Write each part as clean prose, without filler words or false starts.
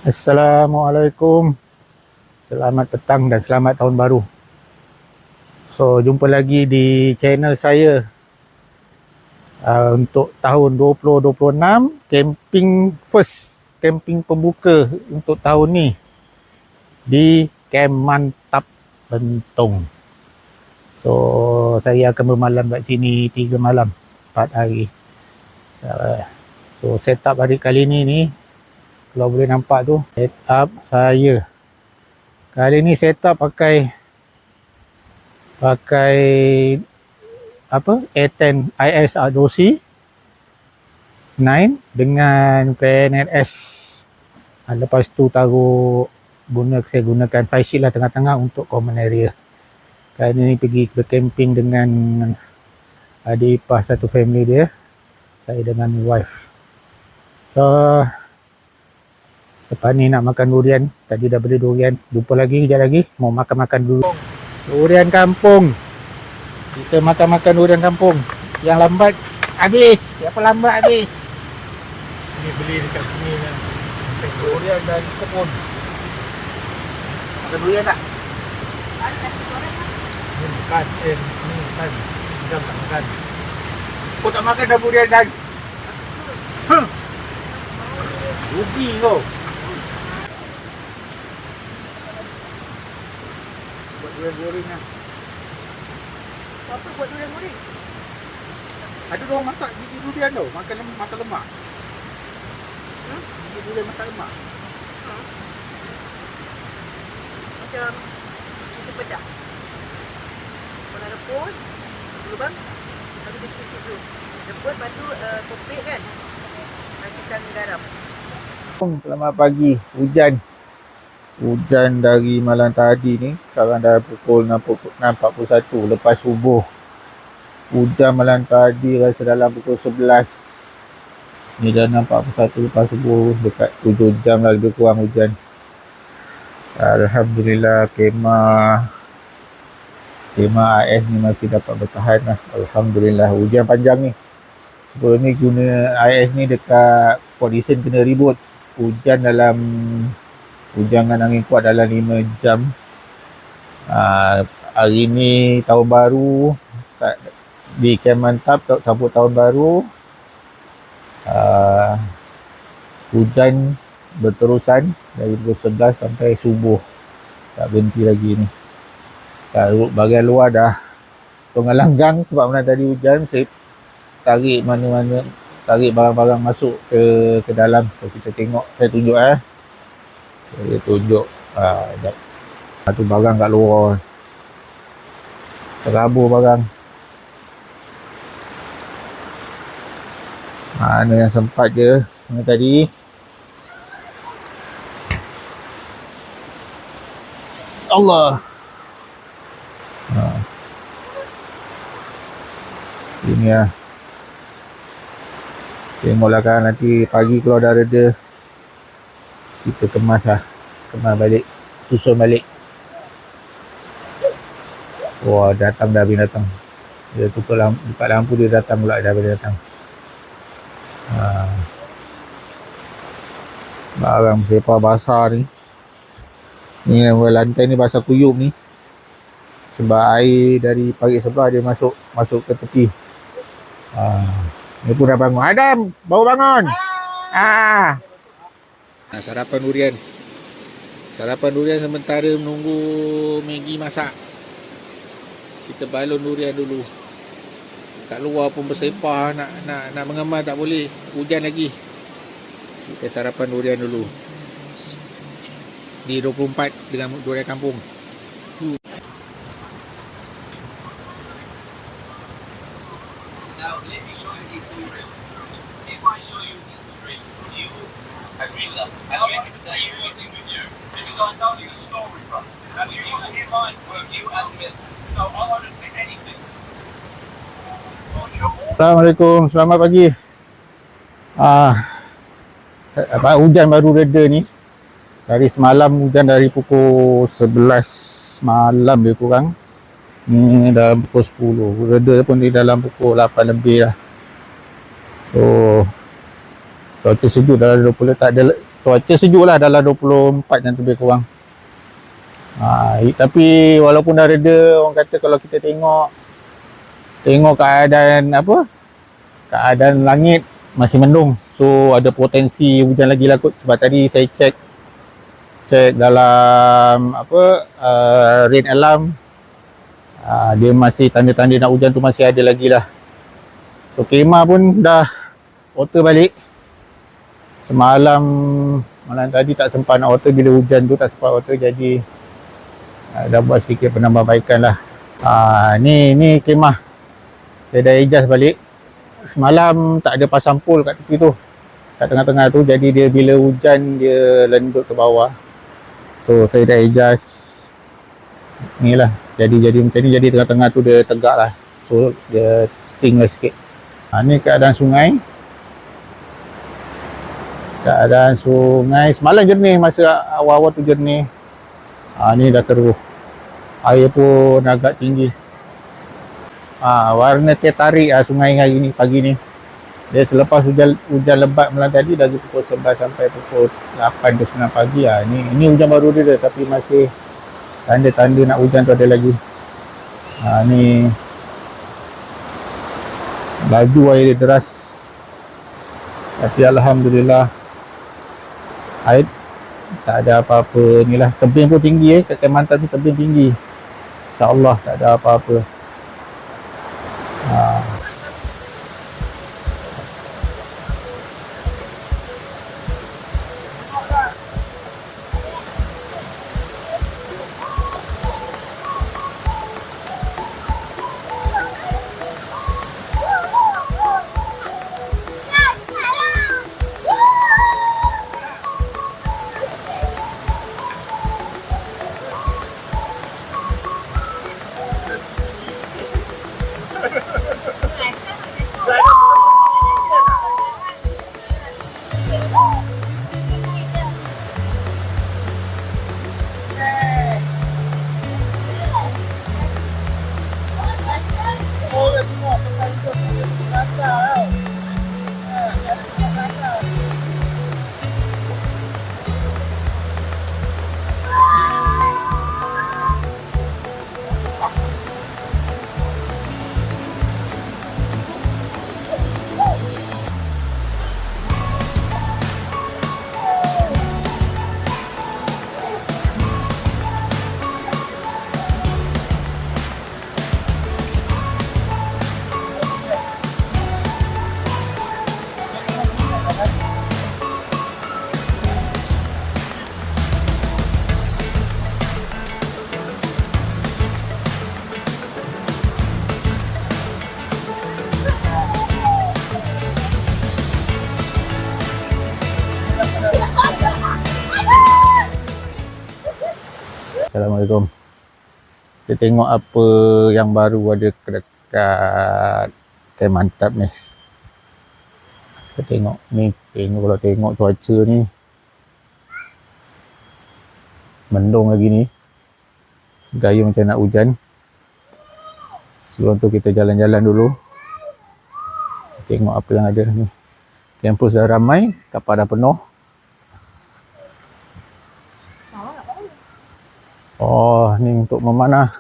Assalamualaikum. Selamat petang dan selamat tahun baru. So, jumpa lagi di channel saya untuk tahun 2026, camping pembuka untuk tahun ni di Camp Mantap Bentong. So, saya akan bermalam kat sini 3 malam, 4 hari. So, setup hari kali ni kalau boleh nampak tu, setup saya. Kali ni setup pakai A10 IS ROC 9 dengan PNRS. Lepas tu saya gunakan 5 sheet lah tengah-tengah untuk common area. Kali ni pergi bercamping dengan adik ipar satu family dia, saya dengan wife. So lepas ni nak makan durian. Tadi dah beli durian. Jumpa lagi kejap lagi. Mau makan-makan dulu. Durian kampung. Kita makan-makan durian kampung. Yang lambat habis. Siapa lambat habis? Ini beli dekat sini kan. Durian dari kebun. Makan durian tak? Ada nasi goreng kan? Ni makan. Ni makan. Jangan tak makan. Kau tak makan dah durian dan? Rugi kau. Durian goreng lah. Apa buat durian goreng? Ada orang masak gigi durian tau. Makan lemak. Gigi durian masak lemak. Macam kita pedak. Kalau rebus dulu bang, lalu dia cuci dulu. Rebus, lepas tu topik kan, kasihkan garam. Selamat pagi. Hujan dari malam tadi ni. Sekarang dah pukul 6.41 lepas subuh. Hujan malam tadi rasa dalam pukul 11. Ni dah 6.41 lepas subuh. Dekat 7 jam lah lebih kurang hujan. Alhamdulillah kemah AS ni masih dapat bertahan lah. Alhamdulillah. Hujan panjang ni. Sebelum ni guna AS ni dekat Port Dickson kena ribut. Hujan dengan angin kuat dalam 5 jam. Hari ni tahun baru di Camp Mantap, sambut tahun baru. Hujan berterusan dari pukul 11 sampai subuh. Tak berhenti lagi ni. Bahagian luar dah tengah-langgang sebab mana tadi hujan. Saya tarik mana-mana, tarik barang-barang masuk ke dalam. So, kita tengok, saya tunjuk Saya tunjuk satu barang kat luar. Terabur barang. Mana yang sempat je mana tadi. Allah. Ini lah. Tengoklah kan nanti pagi kalau dah reda, kita kemas balik, susun balik. Wah, datang dah binatang. Dia buka lampu dia datang pula, dah datang. Barang sepah basah ni. Ni lantai ni basah kuyup ni. Sebab air dari parit sebelah dia masuk ke tepi. Ni pun dah bangun. Adam, baru bangun. Sarapan durian. Sarapan durian sementara menunggu Maggi masak. Kita balon durian dulu. Kat luar pun bersepah, nak mengemas tak boleh. Hujan lagi. Kita sarapan durian dulu. Di 24 dengan durian kampung. Now, let me show you these two races. If I show you these two races, will you agree with us? And I'm not agreeing with you because I know your story, bro. And you want to hear mine, well, you admit. No, I won't admit anything. Assalamualaikum, selamat pagi. Hujan baru reda ni. Dari semalam hujan dari pukul 11 malam lebih kurang. Ni dalam pukul 10. Reda pun di dalam pukul 8 lebih lah. So cuaca sejuk dalam 20, tak cuaca sejuk lah, dalam 24 yang lebih kurang. Tapi walaupun dah reda, orang kata kalau kita tengok keadaan keadaan langit masih mendung, so ada potensi hujan lagi lah kot. Sebab tadi saya cek dalam rain alarm, dia masih tanda-tanda nak hujan tu masih ada lagi lah. So kemah pun dah water balik. Malam tadi tak sempat nak water, bila hujan tu tak sempat water, jadi dah buat sedikit penambahbaikan lah. Ni kemah saya dah adjust balik. Semalam tak ada pasang pole kat tepi tu, kat tengah-tengah tu, jadi dia bila hujan dia lendut ke bawah. So saya dah adjust ni lah, jadi macam ni, jadi tengah-tengah tu dia tegak lah, so dia sting lah sikit. Ni keadaan sungai. Semalam jernih, masa awal-awal tu jernih. Ni dah keruh, air pun agak tinggi. Warna teh tarik sungai hari ni, pagi ni. Dia selepas hujan lebat malam tadi, dari pukul 11 sampai pukul 8 ke 9 pagi. Ni hujan baru dia, tapi masih tanda-tanda nak hujan tu ada lagi. Ni laju air dia deras, tapi alhamdulillah air tak ada apa-apa ni lah. Tebing pun tinggi kat Kemantan tu, tebing tinggi. InsyaAllah tak ada apa-apa. Assalamualaikum. Kita tengok apa yang baru ada dekat Kemantan ni. Kita tengok ni, kalau tengok cuaca ni mendung lagi ni, gaya macam nak hujan. Sebelum tu kita jalan-jalan dulu, tengok apa yang ada ni. Kampus dah ramai, kapal dah penuh. Ni untuk memanah.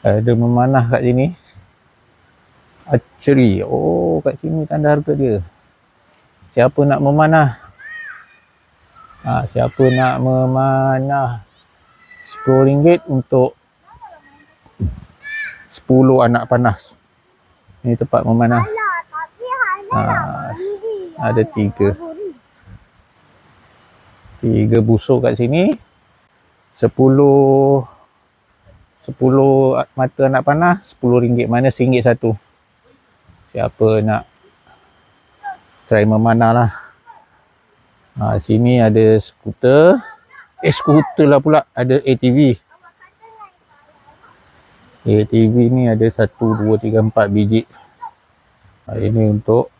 Ada memanah kat sini. Archery. Kat sini tanda harga dia. Siapa nak memanah? Siapa nak memanah? RM10 untuk 10 anak panas. Ini tempat memanah. Ada 3 busuk kat sini. 10 mata anak panah, RM10. Mana RM1 satu. Siapa nak try memanah lah. Sini ada skuter. Skuter lah pula. Ada ATV. ATV ni ada 1, 2, 3, 4 biji. Ini untuk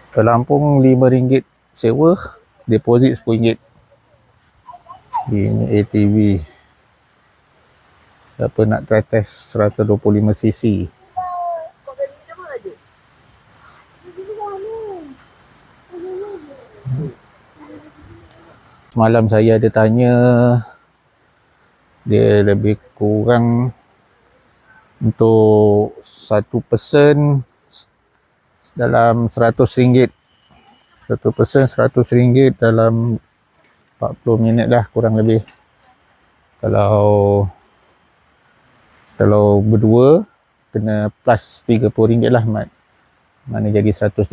ke Lampung RM5 sewa, deposit RM10. Ini ATV. Siapa nak try test 125cc. Kau beli ni apa ada? Semalam saya ada tanya, dia lebih kurang untuk satu person dalam RM100. Satu person RM100 dalam 40 minit lah kurang lebih. Kalau berdua kena plus RM30 lah, mana jadi 130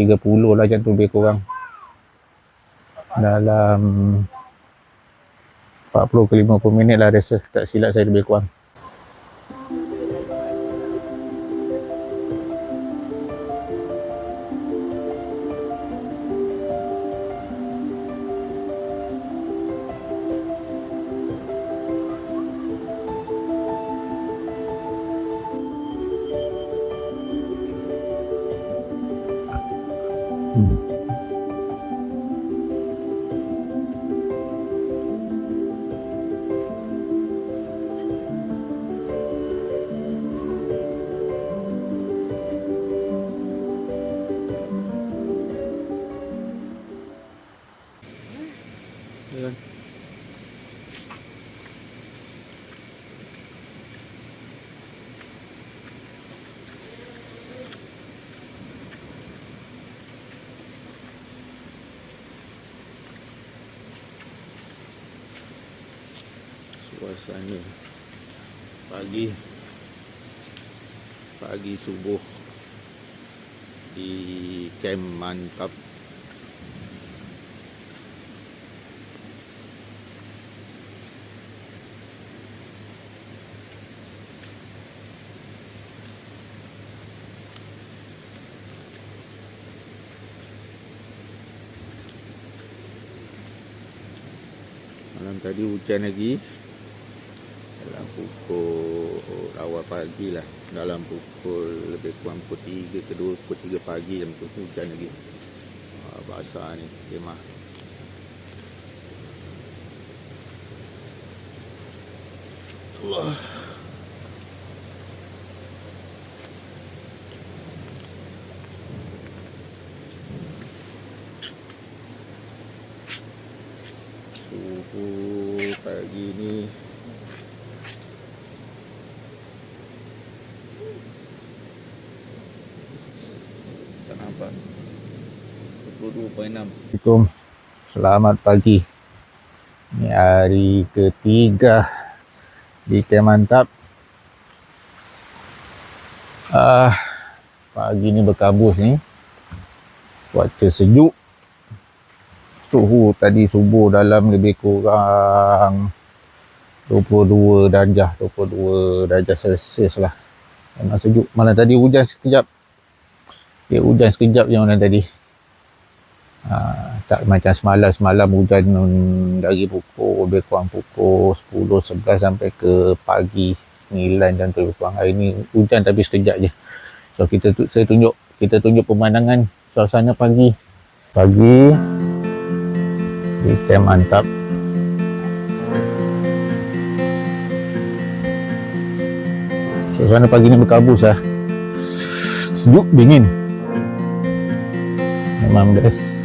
lah macam tu lebih kurang. Dalam 40 ke 50 minit lah rasa, tak silap saya lebih kurang. Suasana pagi subuh di Kem Mantap. Malam tadi hujan lagi. Dalam pukul awal pagi lah, dalam pukul lebih kurang pukul 3 ke 2, pukul 3 pagi macam tu hujan lagi. Basah ni kemah. Allah. Suhu pagi ni tak nampak. Pukul 2.6. Assalamualaikum. Selamat pagi. Ini hari ketiga di Kem Mantap. Pagi ni berkabus ni. Cuaca sejuk. Suhu tadi subuh dalam lebih kurang 22 darjah Celsius lah. Memang sejuk. Malam tadi hujan sekejap. Dia hujan sekejap je malam tadi. Tak macam semalam hujan dari pukul lebih kurang pukul 10, 11 sampai ke pagi 9 macam tu lebih kurang. Hari ni hujan tapi sekejap je. So kita tunjuk pemandangan suasana pagi di Kem Mantap. Suasana pagi ni berkabus lah. Sejuk, dingin. Memang best.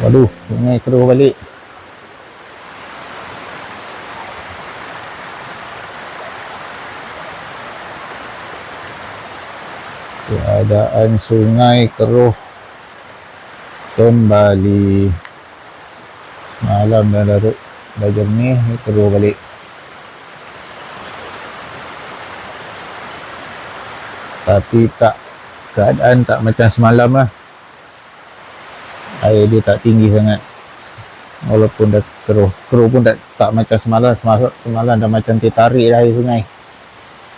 Waduh, sungai keruh balik. Keadaan sungai keruh. kembali. Malam dah jernih, ni terus balik. Tapi keadaan tak macam semalam lah. Air dia tak tinggi sangat. Walaupun dah keruh pun tak macam semalam. Semalam dah macam tertarik dah air sungai.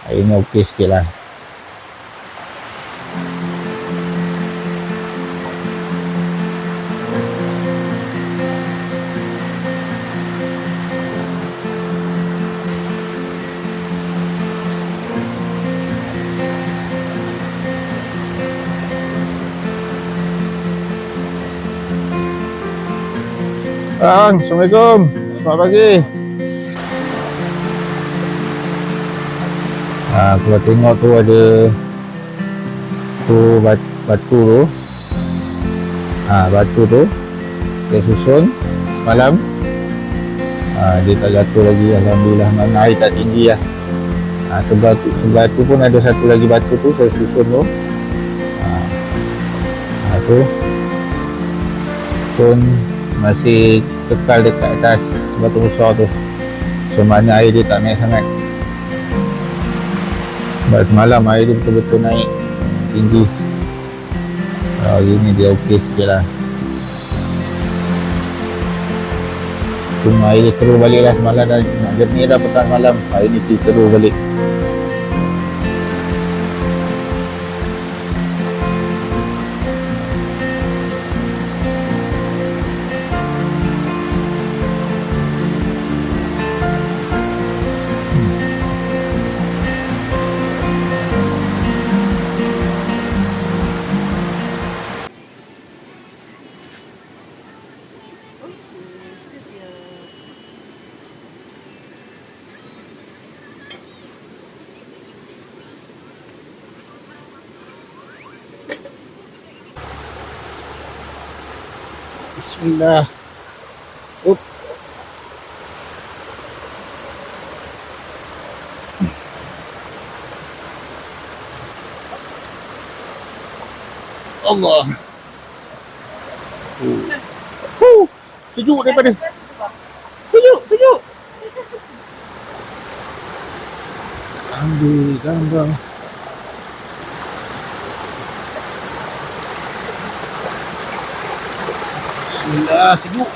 Air ni okey sikit lah. Bang, Assalamualaikum. Selamat pagi. Kalau tengok tu ada tu batu tu. Batu tu dia susun malam. Dia tak jatuh lagi, alhamdulillah. Mana air tak tinggi lah. Sebelah tu pun ada satu lagi batu tu saya susun tu. Tu pun masih kekal dekat atas batu besar tu. So mana air dia tak naik sangat. Sebab semalam air dia betul-betul naik tinggi. Hari ni dia okey sikit lah. Cuma air dia terus balik lah. Semalam dah nak jernih dah petang malam. Hari ni dia terus balik. Bismillah. Up. Allah. Sejuk daripada. Sejuk. Ambil gambar. Bismillah, sejuk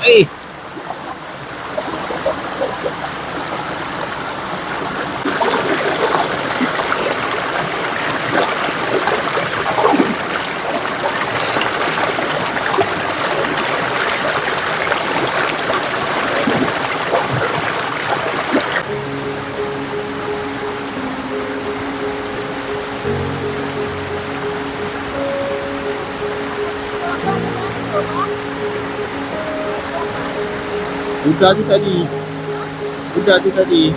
Budak tu tadi.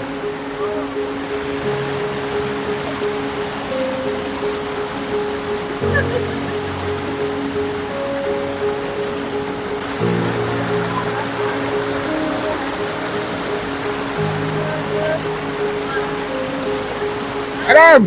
Adam.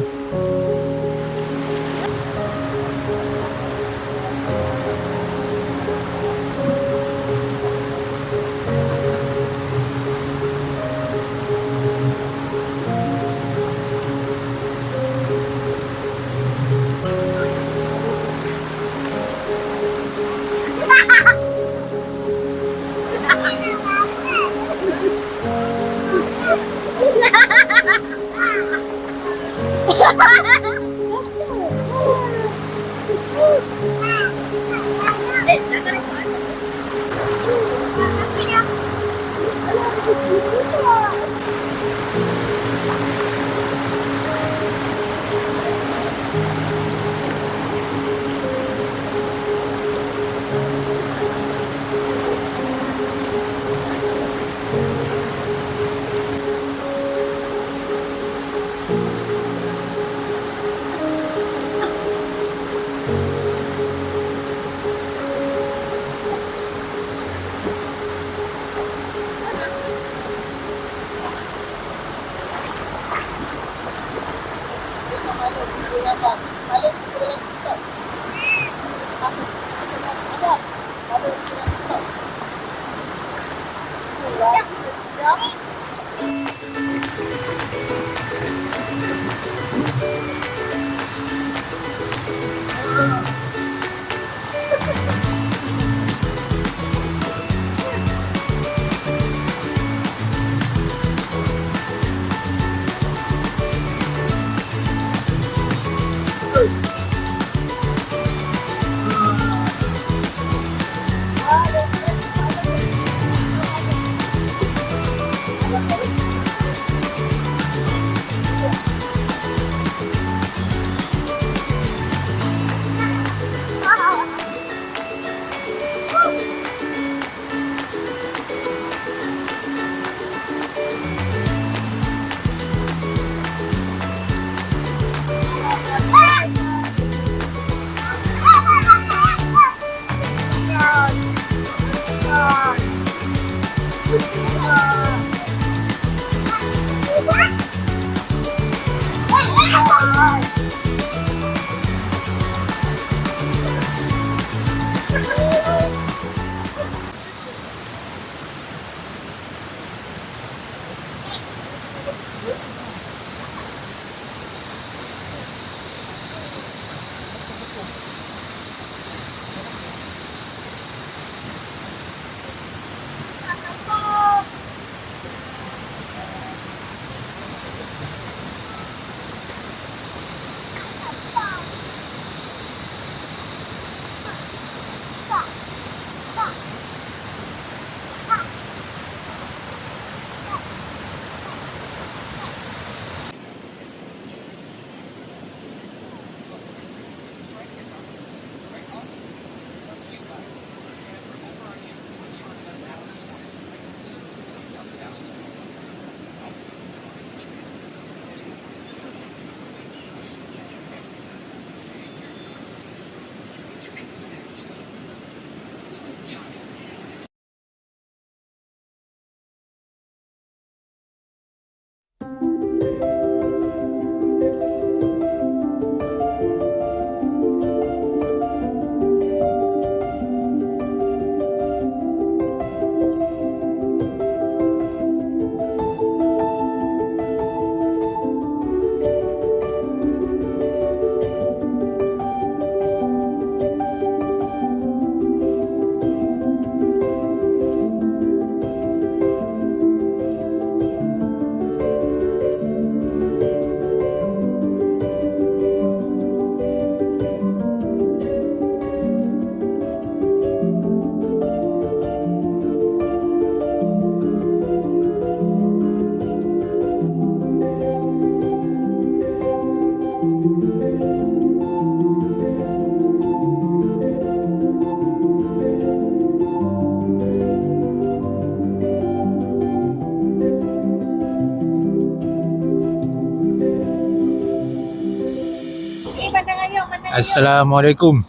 Assalamualaikum.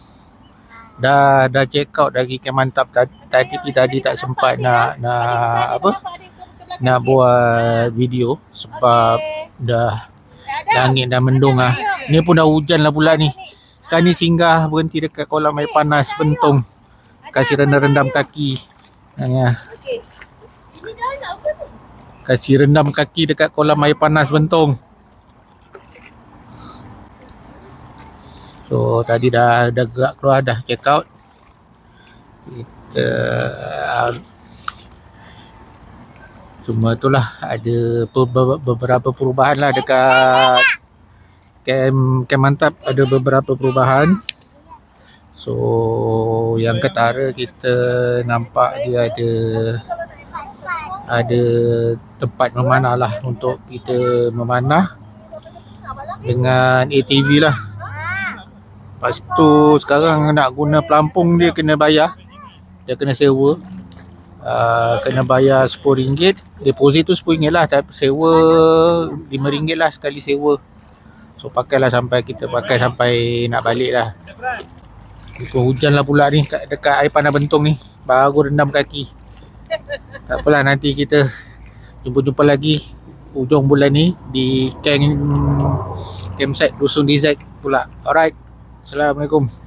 Dah check out dari Camp Mantap tadi tak sempat nak buat video sebab dah langit dah mendung lah. Ni pun dah hujan lah pula ni. Sekarang ni singgah berhenti dekat kolam air panas Bentong. Kasih rendam kaki. Kasih rendam kaki dekat kolam air panas Bentong. So tadi dah gerak keluar, dah check out. Kita cuma itulah ada beberapa perubahan lah dekat Camp Mantap, ada beberapa perubahan. So yang ketara kita nampak dia ada tempat memanah lah untuk kita memanah dengan ATV lah. Lepas tu sekarang nak guna pelampung dia kena bayar. Dia kena sewa. Kena bayar RM10. Deposit tu RM10 lah. Tapi sewa RM5 lah sekali sewa. So pakailah sampai kita pakai sampai nak balik lah. So, hujan lah pula ni dekat air panas Bentong ni. Baru rendam kaki. Tak apalah, nanti kita jumpa lagi hujung bulan ni di campsite Dusun DZ pula. Alright. Assalamualaikum.